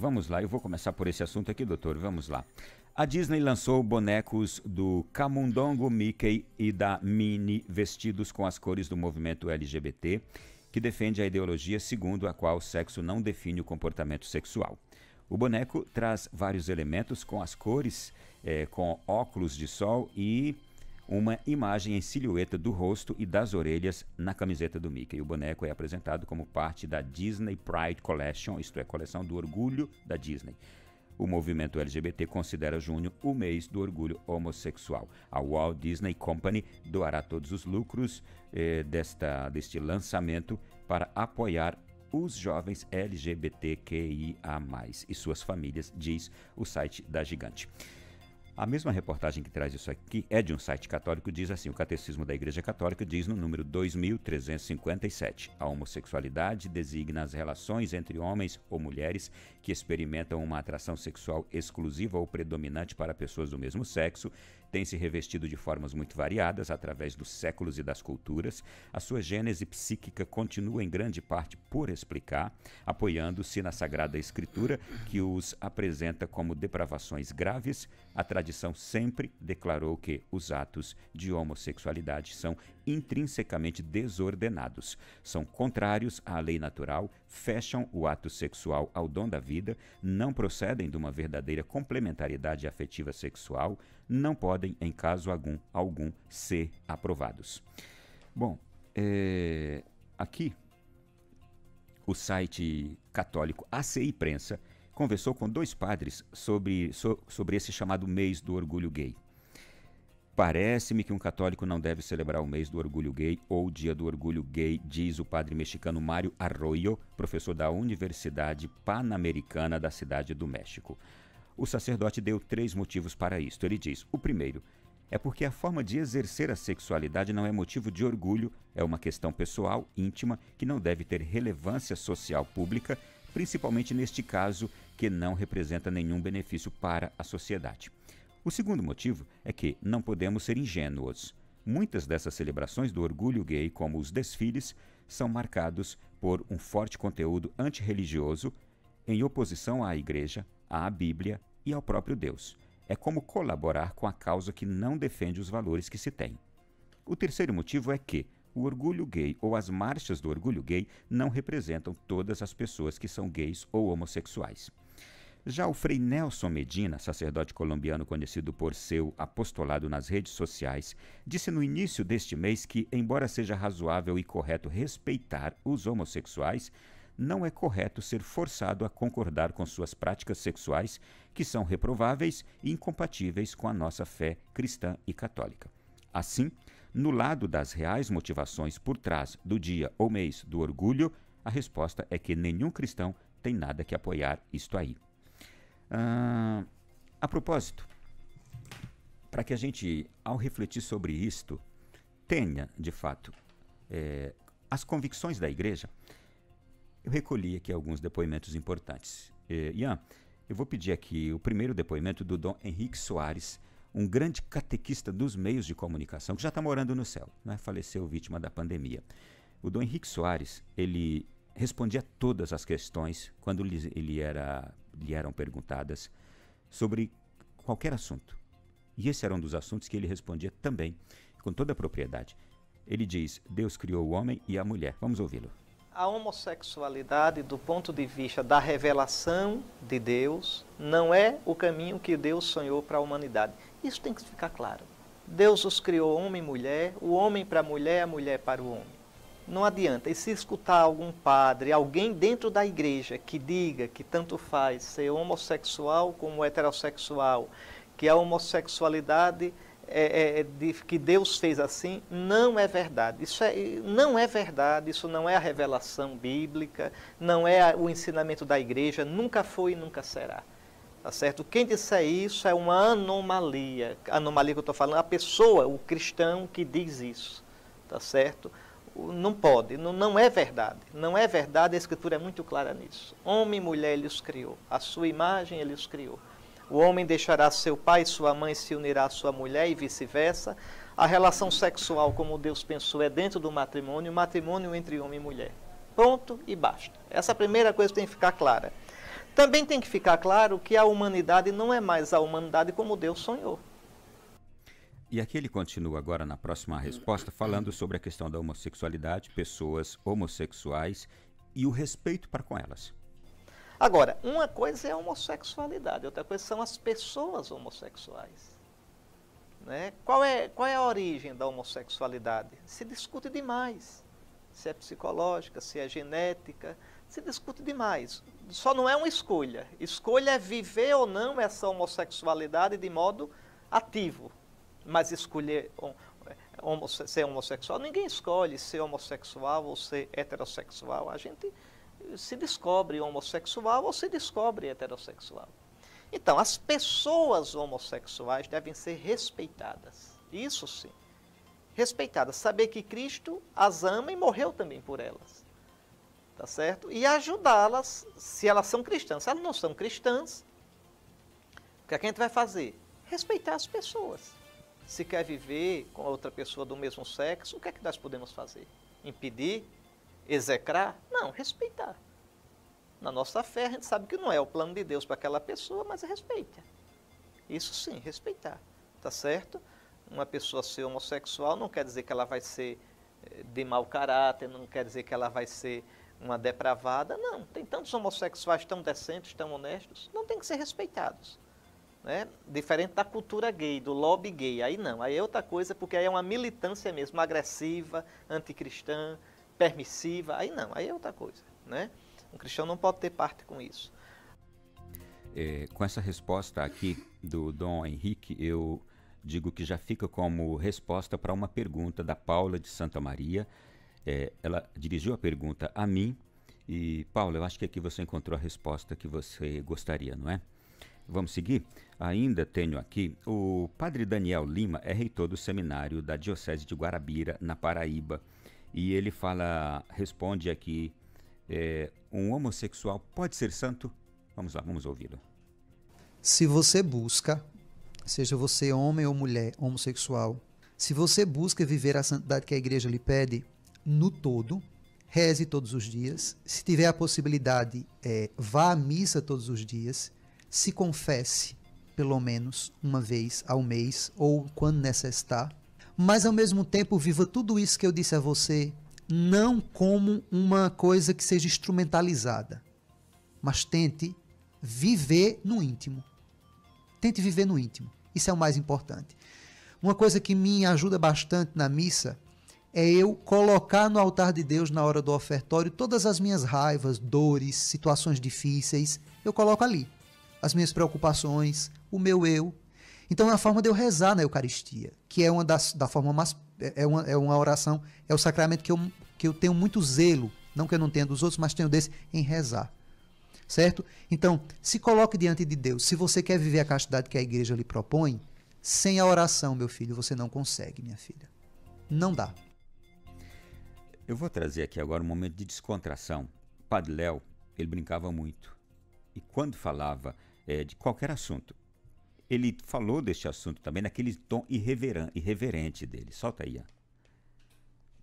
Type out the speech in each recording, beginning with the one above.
Vamos lá, eu vou começar por esse assunto aqui, doutor, vamos lá. A Disney lançou bonecos do Camundongo, Mickey e da Minnie vestidos com as cores do movimento LGBT, que defende a ideologia segundo a qual o sexo não define o comportamento sexual. O boneco traz vários elementos com as cores, com óculos de sol e uma imagem em silhueta do rosto e das orelhas na camiseta do Mickey. O boneco é apresentado como parte da Disney Pride Collection, isto é, coleção do orgulho da Disney. O movimento LGBT considera junho o mês do orgulho homossexual. A Walt Disney Company doará todos os lucros deste lançamento para apoiar os jovens LGBTQIA+, e suas famílias, diz o site da gigante. A mesma reportagem que traz isso aqui é de um site católico, diz assim: o Catecismo da Igreja Católica diz no número 2357, a homossexualidade designa as relações entre homens ou mulheres que experimentam uma atração sexual exclusiva ou predominante para pessoas do mesmo sexo, tem se revestido de formas muito variadas através dos séculos e das culturas. A sua gênese psíquica continua em grande parte por explicar, apoiando-se na Sagrada Escritura, que os apresenta como depravações graves. A tradição sempre declarou que os atos de homossexualidade são intrinsecamente desordenados, são contrários à lei natural, fecham o ato sexual ao dom da vida, não procedem de uma verdadeira complementariedade afetiva sexual, não podem, em caso algum, ser aprovados. Bom, aqui o site católico ACI Prensa conversou com 2 padres sobre esse chamado mês do orgulho gay. Parece-me que um católico não deve celebrar o mês do orgulho gay ou o dia do orgulho gay, diz o padre mexicano Mário Arroyo, professor da Universidade Pan-Americana da Cidade do México. O sacerdote deu 3 motivos para isto. Ele diz: o primeiro é porque a forma de exercer a sexualidade não é motivo de orgulho, é uma questão pessoal, íntima, que não deve ter relevância social pública, principalmente neste caso que não representa nenhum benefício para a sociedade. O segundo motivo é que não podemos ser ingênuos. Muitas dessas celebrações do orgulho gay, como os desfiles, são marcados por um forte conteúdo antirreligioso em oposição à Igreja, à Bíblia e ao próprio Deus. É como colaborar com a causa que não defende os valores que se tem. O terceiro motivo é que o orgulho gay ou as marchas do orgulho gay não representam todas as pessoas que são gays ou homossexuais. Já o Frei Nelson Medina, sacerdote colombiano conhecido por seu apostolado nas redes sociais, disse no início deste mês que, embora seja razoável e correto respeitar os homossexuais, não é correto ser forçado a concordar com suas práticas sexuais, que são reprováveis e incompatíveis com a nossa fé cristã e católica. Assim, no lado das reais motivações por trás do dia ou mês do orgulho, a resposta é que nenhum cristão tem nada que apoiar isto aí. A propósito, para que a gente, ao refletir sobre isto, tenha, de fato, as convicções da Igreja, eu recolhi aqui alguns depoimentos importantes. Ian, eu vou pedir aqui o primeiro depoimento do Dom Henrique Soares, um grande catequista dos meios de comunicação, que já está morando no céu, né? Faleceu vítima da pandemia. O Dom Henrique Soares, ele respondia todas as questões quando lhe eram perguntadas sobre qualquer assunto. E esse era um dos assuntos que ele respondia também, com toda a propriedade. Ele diz: Deus criou o homem e a mulher. Vamos ouvi-lo. A homossexualidade, do ponto de vista da revelação de Deus, não é o caminho que Deus sonhou para a humanidade. Isso tem que ficar claro. Deus os criou homem e mulher, o homem para a mulher para o homem. Não adianta. E se escutar algum padre, alguém dentro da igreja que diga que tanto faz ser homossexual como heterossexual, que a homossexualidade que Deus fez assim, não é verdade. Não é verdade, isso não é a revelação bíblica, não é o ensinamento da igreja, nunca foi e nunca será. Tá certo? Quem disser isso é uma anomalia. A anomalia que eu estou falando, a pessoa, o cristão que diz isso. Tá certo? Não pode, não é verdade. Não é verdade, a Escritura é muito clara nisso. Homem e mulher Ele os criou, a sua imagem Ele os criou. O homem deixará seu pai e sua mãe, se unirá à sua mulher e vice-versa. A relação sexual, como Deus pensou, é dentro do matrimônio, o matrimônio entre homem e mulher. Ponto e basta. Essa é a primeira coisa que tem que ficar clara. Também tem que ficar claro que a humanidade não é mais a humanidade como Deus sonhou. E aqui ele continua agora na próxima resposta falando sobre a questão da homossexualidade, pessoas homossexuais e o respeito para com elas. Agora, uma coisa é a homossexualidade, outra coisa são as pessoas homossexuais. Né? Qual é a origem da homossexualidade? Se discute demais. Se é psicológica, se é genética, se discute demais. Só não é uma escolha. Escolha é viver ou não essa homossexualidade de modo ativo. Mas escolher ser homossexual, ninguém escolhe ser homossexual ou ser heterossexual. A gente se descobre homossexual ou se descobre heterossexual. Então, as pessoas homossexuais devem ser respeitadas. Isso sim. Respeitadas. Saber que Cristo as ama e morreu também por elas. Tá certo? E ajudá-las, se elas são cristãs. Se elas não são cristãs, o que a gente vai fazer? Respeitar as pessoas. Se quer viver com outra pessoa do mesmo sexo, o que é que nós podemos fazer? Impedir? Execrar? Não, respeitar. Na nossa fé, a gente sabe que não é o plano de Deus para aquela pessoa, mas respeita. Isso sim, respeitar. Tá certo? Uma pessoa ser homossexual não quer dizer que ela vai ser de mau caráter, não quer dizer que ela vai ser uma depravada. Não, tem tantos homossexuais tão decentes, tão honestos, não tem que ser respeitados. Né? Diferente da cultura gay, do lobby gay, aí não, aí é outra coisa, porque aí é uma militância mesmo, agressiva, anticristã, permissiva, aí não, aí é outra coisa, né? Um cristão não pode ter parte com isso. Com essa resposta aqui do Dom Henrique, eu digo que já fica como resposta para uma pergunta da Paula de Santa Maria. Ela dirigiu a pergunta a mim e, Paula, eu acho que aqui você encontrou a resposta que você gostaria, não é? Vamos seguir? Ainda tenho aqui, o padre Daniel Lima é reitor do seminário da Diocese de Guarabira, na Paraíba, e ele responde aqui, um homossexual pode ser santo? Vamos lá, vamos ouvi-lo. Se você busca, seja você homem ou mulher homossexual, se você busca viver a santidade que a igreja lhe pede, no todo, reze todos os dias, se tiver a possibilidade, vá à missa todos os dias, se confesse pelo menos uma vez ao mês ou quando necessitar, mas ao mesmo tempo viva tudo isso que eu disse a você, não como uma coisa que seja instrumentalizada, mas tente viver no íntimo. Tente viver no íntimo. Isso é o mais importante. Uma coisa que me ajuda bastante na missa é eu colocar no altar de Deus, na hora do ofertório, todas as minhas raivas, dores, situações difíceis, eu coloco ali. As minhas preocupações, o meu eu. Então é uma forma de eu rezar na Eucaristia, que é da forma mais... É uma oração, é o sacramento que eu tenho muito zelo, não que eu não tenha dos outros, mas tenho desse, em rezar. Certo? Então, se coloque diante de Deus. Se você quer viver a castidade que a igreja lhe propõe, sem a oração, meu filho, você não consegue, minha filha. Não dá. Eu vou trazer aqui agora um momento de descontração. O Padre Léo, ele brincava muito. E quando falava de qualquer assunto, ele falou deste assunto também naquele tom irreverente dele. Solta aí.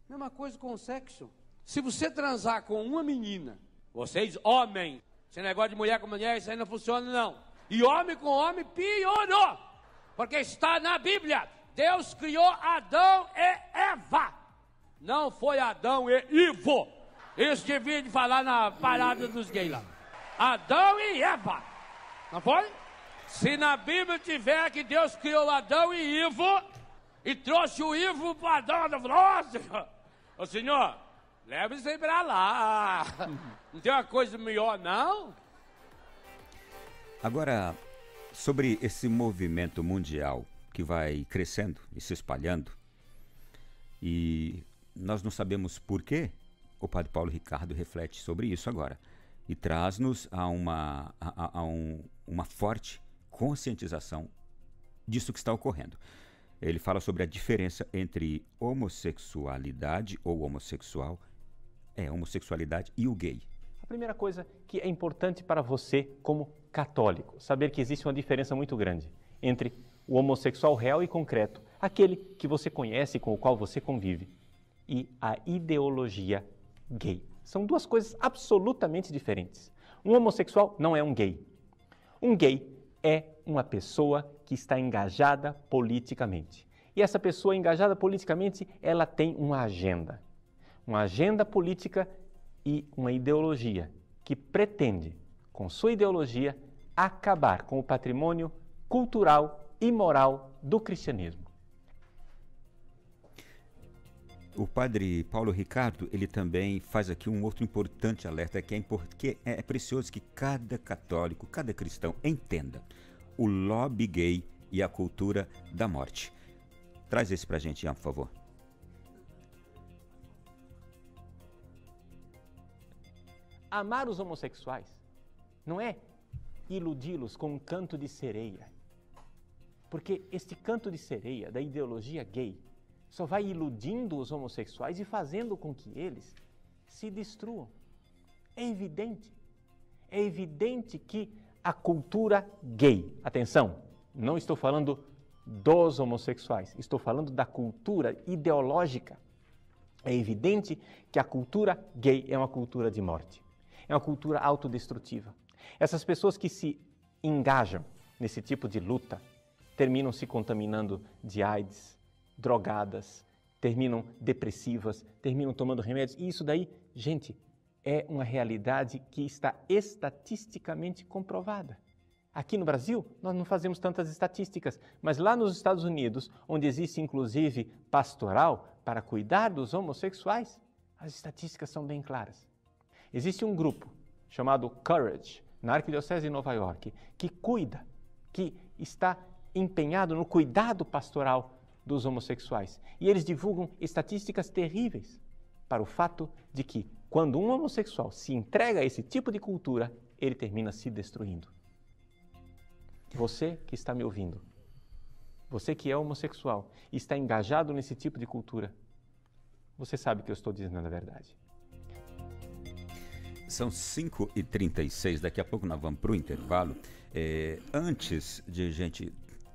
Mesma coisa com o sexo. Se você transar com uma menina, vocês homens, esse negócio de mulher com mulher, isso aí não funciona não. E homem com homem piorou. Porque está na Bíblia. Deus criou Adão e Eva. Não foi Adão e Ivo. Isso devia de falar na parada dos gays lá. Adão e Eva. Não foi? Se na Bíblia tiver que Deus criou Adão e Ivo e trouxe o Ivo para Adão, nossa, ô senhor, leva isso aí para lá. Não tem uma coisa melhor, não? Agora, sobre esse movimento mundial que vai crescendo e se espalhando, e nós não sabemos por quê, o Padre Paulo Ricardo reflete sobre isso agora e traz-nos a uma forte conscientização disso que está ocorrendo. Ele fala sobre a diferença entre homossexualidade ou homossexualidade e o gay. A primeira coisa que é importante para você como católico, saber que existe uma diferença muito grande entre o homossexual real e concreto, aquele que você conhece, com o qual você convive, e a ideologia gay. São duas coisas absolutamente diferentes. Um homossexual não é um gay. Um gay é uma pessoa que está engajada politicamente. E essa pessoa engajada politicamente, ela tem uma agenda política e uma ideologia que pretende, com sua ideologia, acabar com o patrimônio cultural e moral do cristianismo. O padre Paulo Ricardo, ele também faz aqui um outro importante alerta, que é precioso que cada católico, cada cristão entenda o lobby gay e a cultura da morte. Traz esse pra gente, Ian, por favor. Amar os homossexuais não é iludi-los com um canto de sereia. Porque este canto de sereia da ideologia gay só vai iludindo os homossexuais e fazendo com que eles se destruam. É evidente que a cultura gay, atenção, não estou falando dos homossexuais, estou falando da cultura ideológica. É evidente que a cultura gay é uma cultura de morte, é uma cultura autodestrutiva. Essas pessoas que se engajam nesse tipo de luta terminam se contaminando de AIDS, drogadas, terminam depressivas, terminam tomando remédios. E isso daí, gente, é uma realidade que está estatisticamente comprovada. Aqui no Brasil, nós não fazemos tantas estatísticas, mas lá nos Estados Unidos, onde existe inclusive pastoral para cuidar dos homossexuais, as estatísticas são bem claras. Existe um grupo chamado Courage, na Arquidiocese de Nova York, que cuida, que está empenhado no cuidado pastoral dos homossexuais. E eles divulgam estatísticas terríveis para o fato de que, quando um homossexual se entrega a esse tipo de cultura, ele termina se destruindo. Você que está me ouvindo, você que é homossexual e está engajado nesse tipo de cultura, você sabe que eu estou dizendo a verdade. São 5h36, daqui a pouco nós vamos para o intervalo. Antes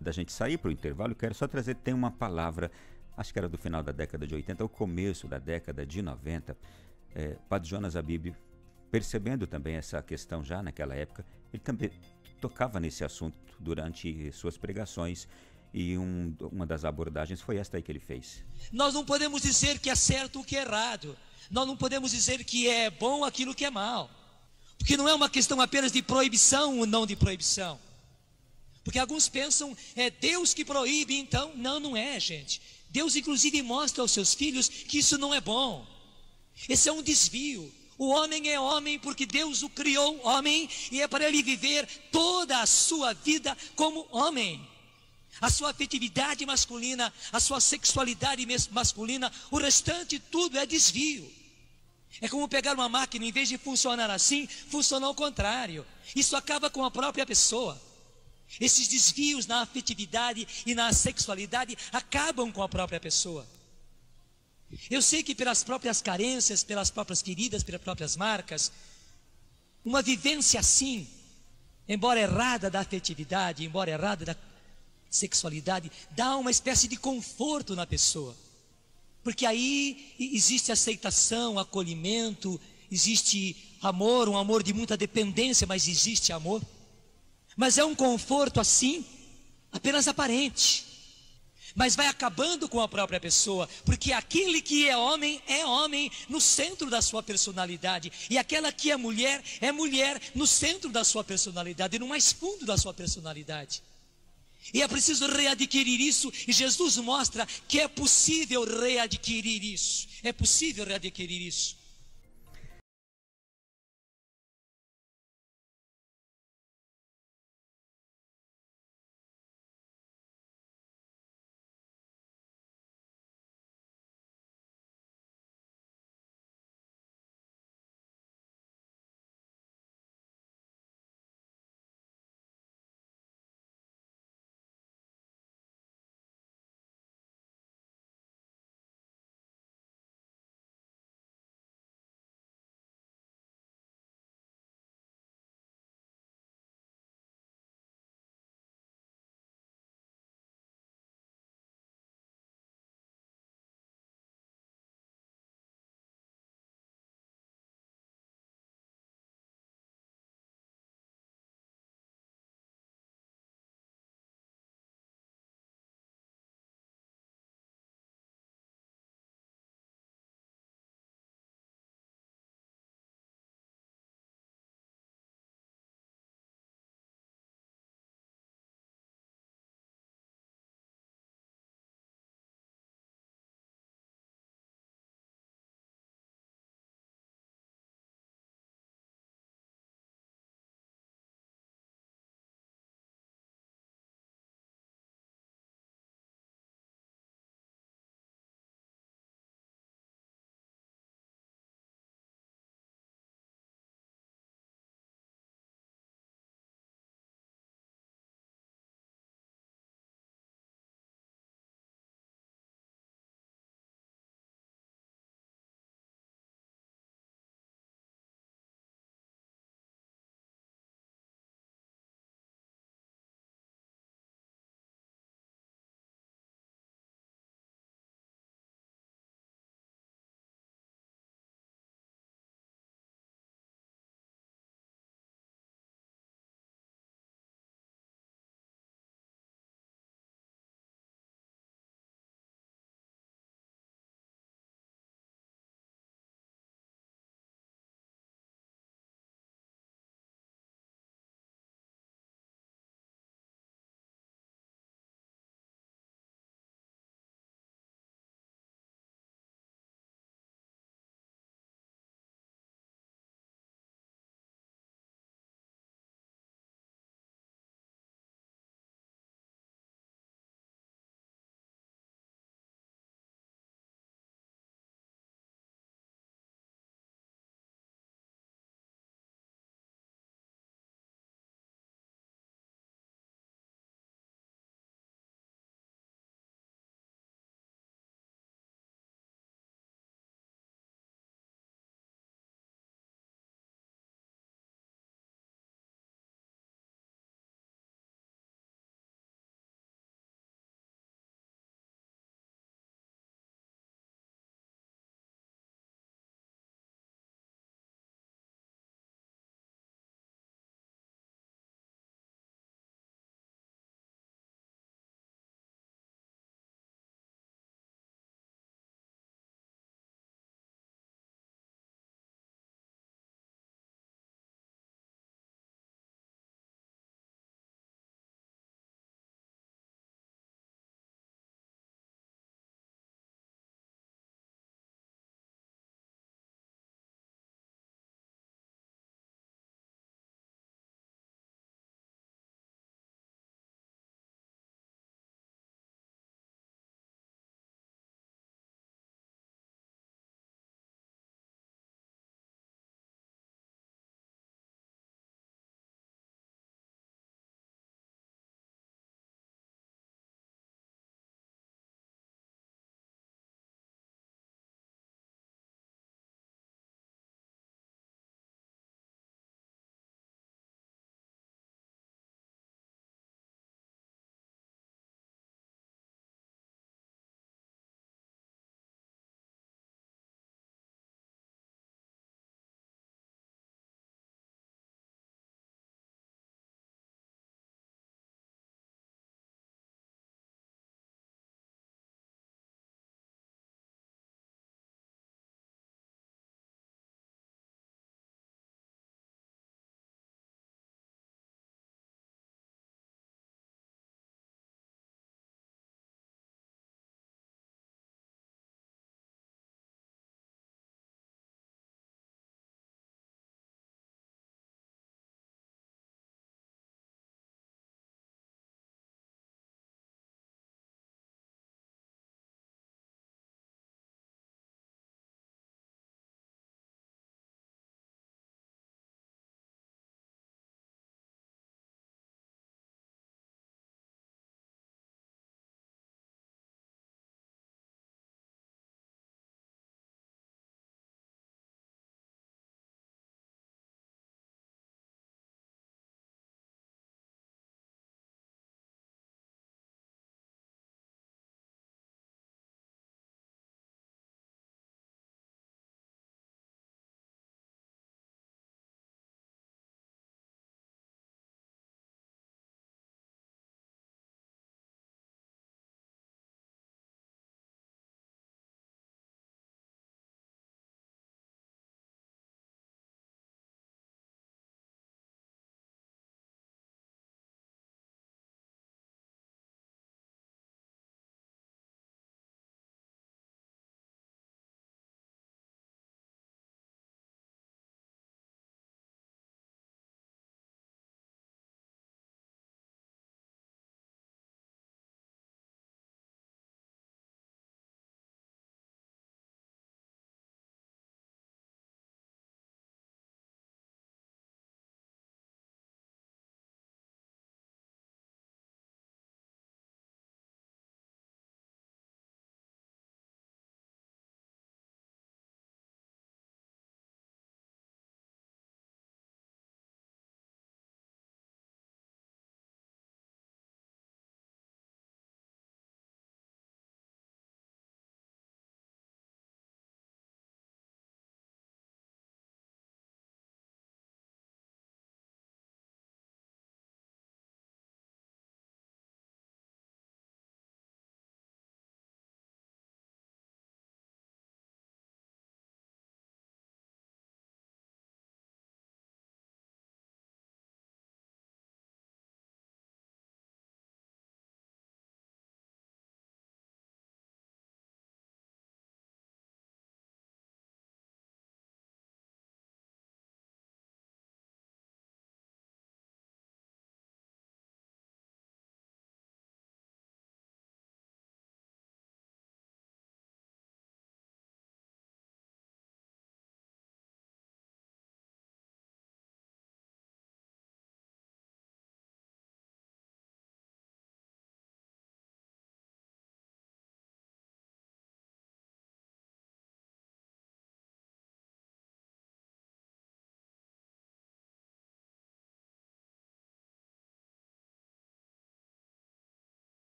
da gente sair para o intervalo, eu quero só trazer, tem uma palavra, acho que era do final da década de 80, o começo da década de 90, Padre Jonas Abib, percebendo também essa questão já naquela época, ele também tocava nesse assunto durante suas pregações, e uma das abordagens foi esta aí que ele fez. Nós não podemos dizer que é certo o que é errado, nós não podemos dizer que é bom aquilo que é mal, porque não é uma questão apenas de proibição ou não de proibição. Porque alguns pensam, é Deus que proíbe, então, não é, gente. Deus inclusive mostra aos seus filhos que isso não é bom. Esse é um desvio. O homem é homem porque Deus o criou homem e é para ele viver toda a sua vida como homem. A sua afetividade masculina, a sua sexualidade masculina, o restante tudo é desvio. É como pegar uma máquina, em vez de funcionar assim, funciona ao contrário. Isso acaba com a própria pessoa. Esses desvios na afetividade e na sexualidade acabam com a própria pessoa. Eu sei que pelas próprias carências, pelas próprias feridas, pelas próprias marcas, uma vivência assim, embora errada da afetividade, embora errada da sexualidade, dá uma espécie de conforto na pessoa. Porque aí existe aceitação, acolhimento, existe amor, um amor de muita dependência, mas existe amor. Mas é um conforto assim, apenas aparente. Mas vai acabando com a própria pessoa, porque aquele que é homem no centro da sua personalidade, e aquela que é mulher no centro da sua personalidade, no mais fundo da sua personalidade. E é preciso readquirir isso, e Jesus mostra que é possível readquirir isso. É possível readquirir isso.